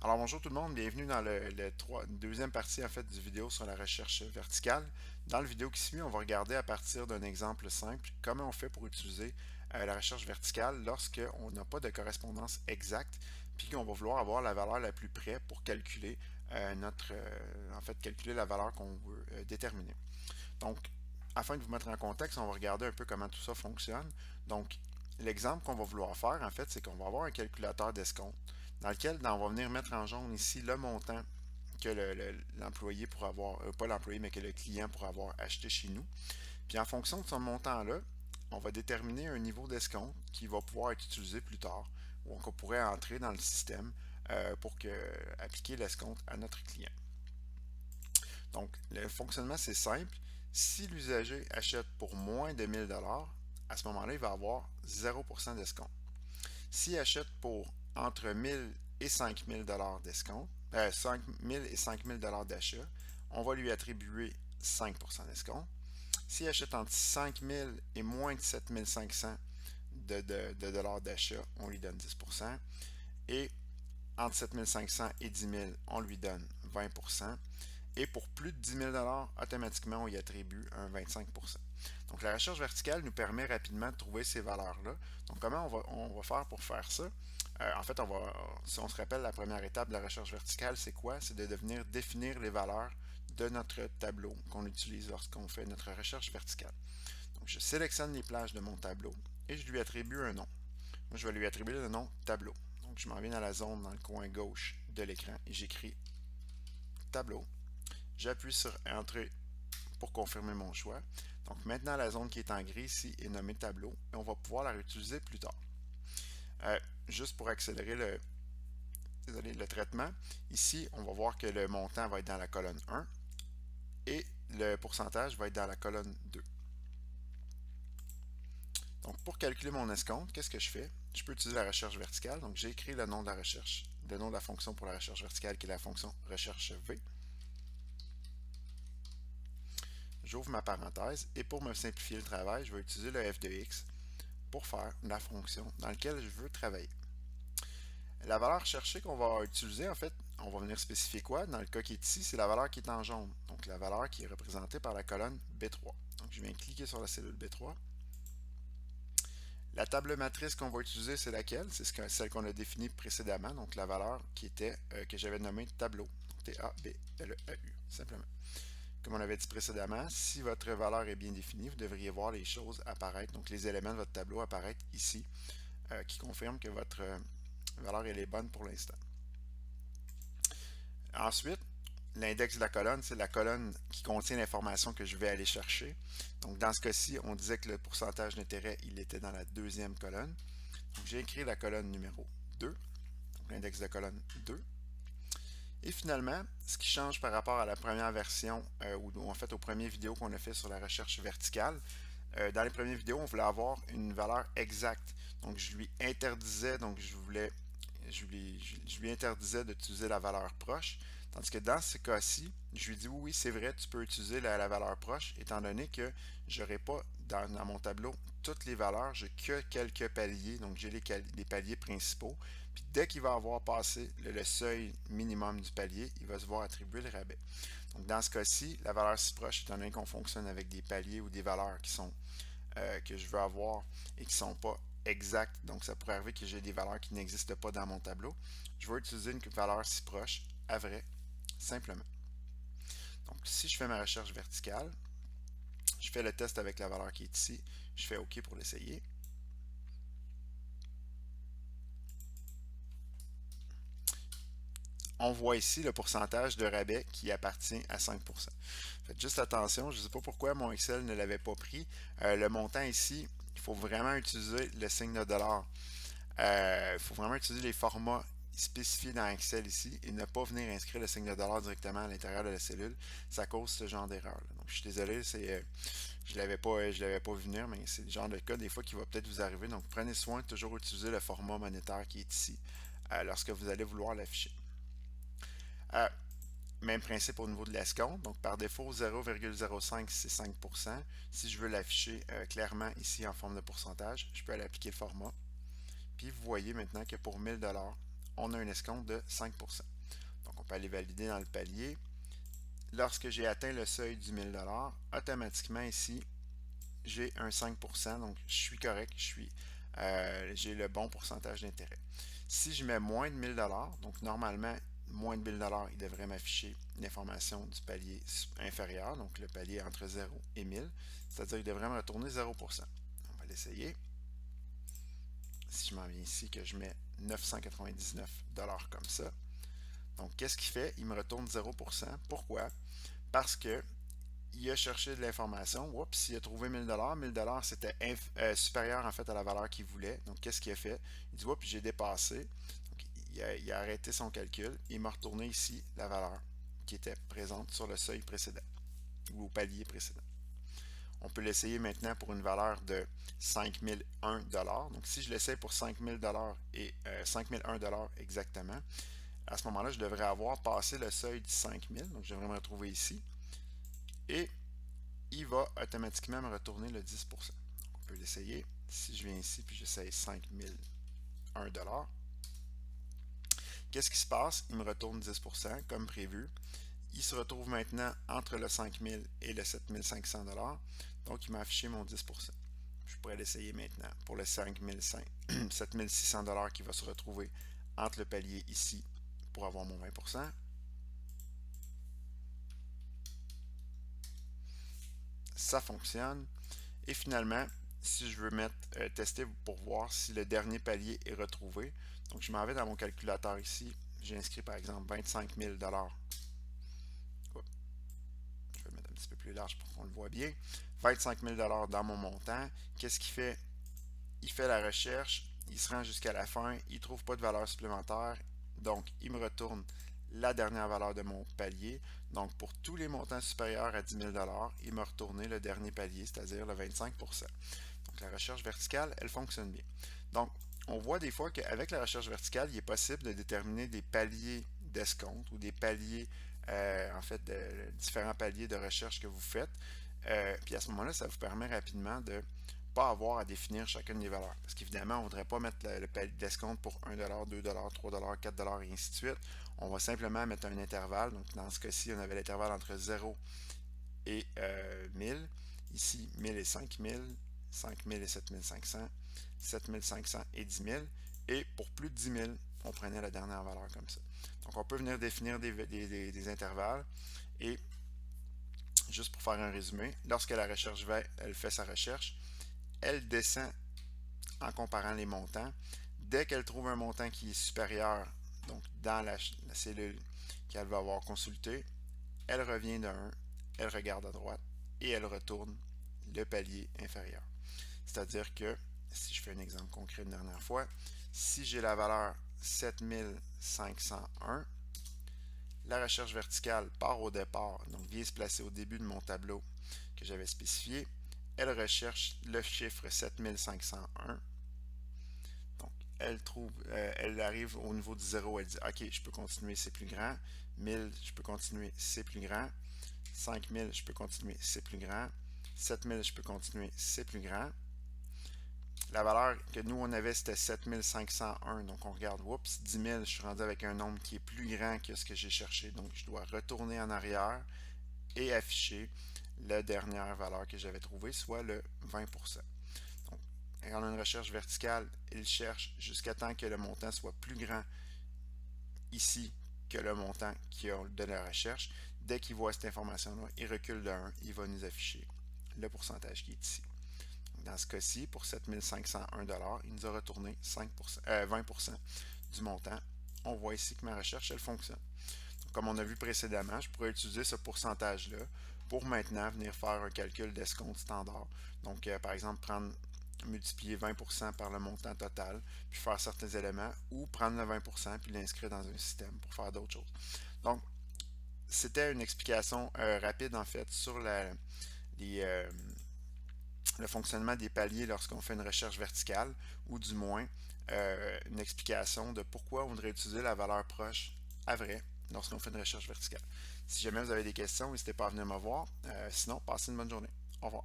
Alors bonjour tout le monde, bienvenue dans deuxième partie en fait du vidéo sur la recherche verticale. Dans le vidéo qui suit, on va regarder à partir d'un exemple simple comment on fait pour utiliser la recherche verticale lorsqu'on n'a pas de correspondance exacte, puis qu'on va vouloir avoir la valeur la plus près pour calculer calculer la valeur qu'on veut déterminer. Donc, afin de vous mettre en contexte, on va regarder un peu comment tout ça fonctionne. Donc, l'exemple qu'on va vouloir faire, en fait, c'est qu'on va avoir un calculateur d'escompte dans lequel on va venir mettre en jaune ici le montant que l'employé pourra avoir, pas l'employé, mais que le client pourra avoir acheté chez nous. Puis en fonction de ce montant-là, on va déterminer un niveau d'escompte qui va pouvoir être utilisé plus tard, ou qu'on pourrait entrer dans le système appliquer l'escompte à notre client. Donc, le fonctionnement, c'est simple. Si l'usager achète pour moins de 1000 à ce moment-là, il va avoir 0% d'escompte. S'il achète pour entre 1000 et 5000 d'escompte, 5000 et 5000 d'achat, on va lui attribuer 5% d'escompte. S'il achète entre 5000 et moins de 7500 de dollars d'achat, on lui donne 10%. Et entre 7500 et 10 000, on lui donne 20%. Et pour plus de 10 000 automatiquement, on y attribue un 25%. Donc, la recherche verticale nous permet rapidement de trouver ces valeurs-là. Donc, comment on va faire pour faire ça? Si on se rappelle, la première étape de la recherche verticale, c'est quoi? C'est de venir définir les valeurs de notre tableau qu'on utilise lorsqu'on fait notre recherche verticale. Donc, je sélectionne les plages de mon tableau et je lui attribue un nom. Moi, je vais lui attribuer le nom tableau. Donc, je m'en viens dans la zone dans le coin gauche de l'écran et j'écris tableau. J'appuie sur Entrée pour confirmer mon choix. Donc maintenant, la zone qui est en gris ici est nommée tableau et on va pouvoir la réutiliser plus tard. Juste pour accélérer le traitement, ici, on va voir que le montant va être dans la colonne 1 et le pourcentage va être dans la colonne 2. Donc pour calculer mon escompte, qu'est-ce que je fais? Je peux utiliser la recherche verticale. Donc j'ai écrit le nom de la recherche, le nom de la fonction pour la recherche verticale qui est la fonction recherche V. J'ouvre ma parenthèse et pour me simplifier le travail, je vais utiliser le f de x pour faire la fonction dans laquelle je veux travailler. La valeur recherchée qu'on va utiliser, en fait, on va venir spécifier quoi? Dans le cas qui est ici, c'est la valeur qui est en jaune. Donc la valeur qui est représentée par la colonne B3. Donc je viens cliquer sur la cellule B3. La table matrice qu'on va utiliser, c'est laquelle? C'est celle qu'on a définie précédemment, donc la valeur que j'avais nommée tableau. T-A-B-L-E-A-U, simplement. Comme on avait dit précédemment, si votre valeur est bien définie, vous devriez voir les choses apparaître, donc les éléments de votre tableau apparaître ici, qui confirment que votre valeur elle est bonne pour l'instant. Ensuite, l'index de la colonne, c'est la colonne qui contient l'information que je vais aller chercher. Donc dans ce cas-ci, on disait que le pourcentage d'intérêt, il était dans la deuxième colonne. Donc j'ai écrit la colonne numéro 2, donc l'index de colonne 2. Et finalement, ce qui change par rapport à la première version, ou en fait aux premières vidéos qu'on a fait sur la recherche verticale, dans les premières vidéos, on voulait avoir une valeur exacte. Donc je lui interdisais, je lui interdisais d'utiliser la valeur proche. Tandis que dans ce cas-ci, je lui dis oui, c'est vrai, tu peux utiliser la valeur proche, étant donné que je n'aurai pas dans mon tableau toutes les valeurs, j'ai que quelques paliers, donc j'ai les paliers principaux. Puis dès qu'il va avoir passé le seuil minimum du palier, il va se voir attribuer le rabais. Donc dans ce cas-ci, la valeur si proche, étant donné qu'on fonctionne avec des paliers ou des valeurs que je veux avoir et qui ne sont pas exactes, donc ça pourrait arriver que j'ai des valeurs qui n'existent pas dans mon tableau, je vais utiliser une valeur si proche à vrai, simplement. Donc si je fais ma recherche verticale, je fais le test avec la valeur qui est ici, je fais OK pour l'essayer. On voit ici le pourcentage de rabais qui appartient à 5%. Faites juste attention, je ne sais pas pourquoi mon Excel ne l'avait pas pris. Le montant ici, il faut vraiment utiliser le signe de dollar. Il faut vraiment utiliser les formats spécifiés dans Excel ici et ne pas venir inscrire le signe de dollar directement à l'intérieur de la cellule. Ça cause ce genre d'erreur. Donc je suis désolé, je l'avais pas vu venir, mais c'est le genre de cas des fois qui va peut-être vous arriver. Donc prenez soin de toujours utiliser le format monétaire qui est ici lorsque vous allez vouloir l'afficher. Euh, Même principe au niveau de l'escompte. Donc, par défaut, 0,05, c'est 5%. Si je veux l'afficher clairement ici en forme de pourcentage, je peux aller appliquer le format. Puis, vous voyez maintenant que pour 1000 on a un escompte de 5%. on peut aller valider dans le palier. Lorsque j'ai atteint le seuil du 1000 $, automatiquement ici, j'ai un 5%, donc je suis correct, j'ai le bon pourcentage d'intérêt. Si je mets moins de 1000 $, donc normalement, moins de 1000 $, il devrait m'afficher l'information du palier inférieur, donc le palier entre 0 et 1000, c'est-à-dire qu'il devrait me retourner 0%. On va l'essayer. Si je m'en viens ici, que je mets 999 $ comme ça, donc qu'est-ce qu'il fait? Il me retourne 0%. Pourquoi? Parce que il a cherché de l'information. Oups, il a trouvé 1000 $. 1000 $ c'était supérieur en fait à la valeur qu'il voulait. Donc, qu'est-ce qu'il a fait? Il dit, oups, j'ai dépassé. Donc, il a arrêté son calcul. Il m'a retourné ici la valeur qui était présente sur le seuil précédent ou au palier précédent. On peut l'essayer maintenant pour une valeur de 5001 $. Donc, si je l'essaye pour 5000 $ et 5001 $ exactement, à ce moment-là, je devrais avoir passé le seuil du 5000. Donc, je devrais me retrouver ici. Et il va automatiquement me retourner le 10%. On peut l'essayer. Si je viens ici puis j'essaye 5001 $, qu'est-ce qui se passe? Il me retourne 10% comme prévu. Il se retrouve maintenant entre le 5000 et le 7500 $. Donc, il m'a affiché mon 10%. Je pourrais l'essayer maintenant pour le 7600 $ qui va se retrouver entre le palier ici pour avoir mon 20%. Ça fonctionne. Et finalement, si je veux tester pour voir si le dernier palier est retrouvé, donc je m'en vais dans mon calculateur ici. J'ai inscrit par exemple 25 000 $. Je vais le mettre un petit peu plus large pour qu'on le voit bien. 25 000 $ dans mon montant. Qu'est-ce qu'il fait? Il fait la recherche, il se rend jusqu'à la fin, il ne trouve pas de valeur supplémentaire, donc il me retourne la dernière valeur de mon palier. Donc pour tous les montants supérieurs à 10 000 $, il m'a retourné le dernier palier, c'est-à-dire le 25%. Donc la recherche verticale, elle fonctionne bien. Donc on voit des fois qu'avec la recherche verticale, il est possible de déterminer des paliers d'escompte ou des paliers, en fait, différents paliers de recherche que vous faites. Puis à ce moment-là, ça vous permet rapidement de pas avoir à définir chacune des valeurs. Parce qu'évidemment, on ne voudrait pas mettre le palier d'escompte pour 1 $, 2 $, 3 $, 4 $ et ainsi de suite. On va simplement mettre un intervalle. Donc dans ce cas-ci, on avait l'intervalle entre 0 et 1000. Ici, 1000 et 5000, 5000 et 7500, 7500 et 10 000. Et pour plus de 10 000, on prenait la dernière valeur comme ça. Donc on peut venir définir des intervalles. Et juste pour faire un résumé, lorsque la recherche va, elle fait sa recherche, elle descend en comparant les montants. Dès qu'elle trouve un montant qui est supérieur, donc dans la cellule qu'elle va avoir consultée, elle revient de 1, elle regarde à droite et elle retourne le palier inférieur. C'est-à-dire que, si je fais un exemple concret une dernière fois, si j'ai la valeur 7501, la recherche verticale part au départ, donc vient se placer au début de mon tableau que j'avais spécifié. Elle recherche le chiffre 7501. Donc, elle arrive au niveau du 0, elle dit OK, je peux continuer, c'est plus grand. 1000, je peux continuer, c'est plus grand. 5000, je peux continuer, c'est plus grand. 7000, je peux continuer, c'est plus grand. La valeur que nous, on avait, c'était 7501. Donc, on regarde, oups, 10 000, je suis rendu avec un nombre qui est plus grand que ce que j'ai cherché. Donc, je dois retourner en arrière et afficher la dernière valeur que j'avais trouvée, soit le 20%. Donc, quand on a une recherche verticale, il cherche jusqu'à temps que le montant soit plus grand ici que le montant qu'il a de la recherche. Dès qu'il voit cette information-là, il recule de 1, il va nous afficher le pourcentage qui est ici. Dans ce cas-ci, pour 7501 $, il nous a retourné 20% du montant. On voit ici que ma recherche, elle fonctionne. Donc, comme on a vu précédemment, je pourrais utiliser ce pourcentage-là pour maintenant venir faire un calcul d'escompte standard. Donc, par exemple, multiplier 20% par le montant total, puis faire certains éléments, ou prendre le 20% puis l'inscrire dans un système pour faire d'autres choses. Donc, c'était une explication rapide, en fait, sur le fonctionnement des paliers lorsqu'on fait une recherche verticale, ou du moins une explication de pourquoi on devrait utiliser la valeur proche à vrai lorsqu'on fait une recherche verticale. Si jamais vous avez des questions, n'hésitez pas à venir me voir. Sinon, passez une bonne journée. Au revoir.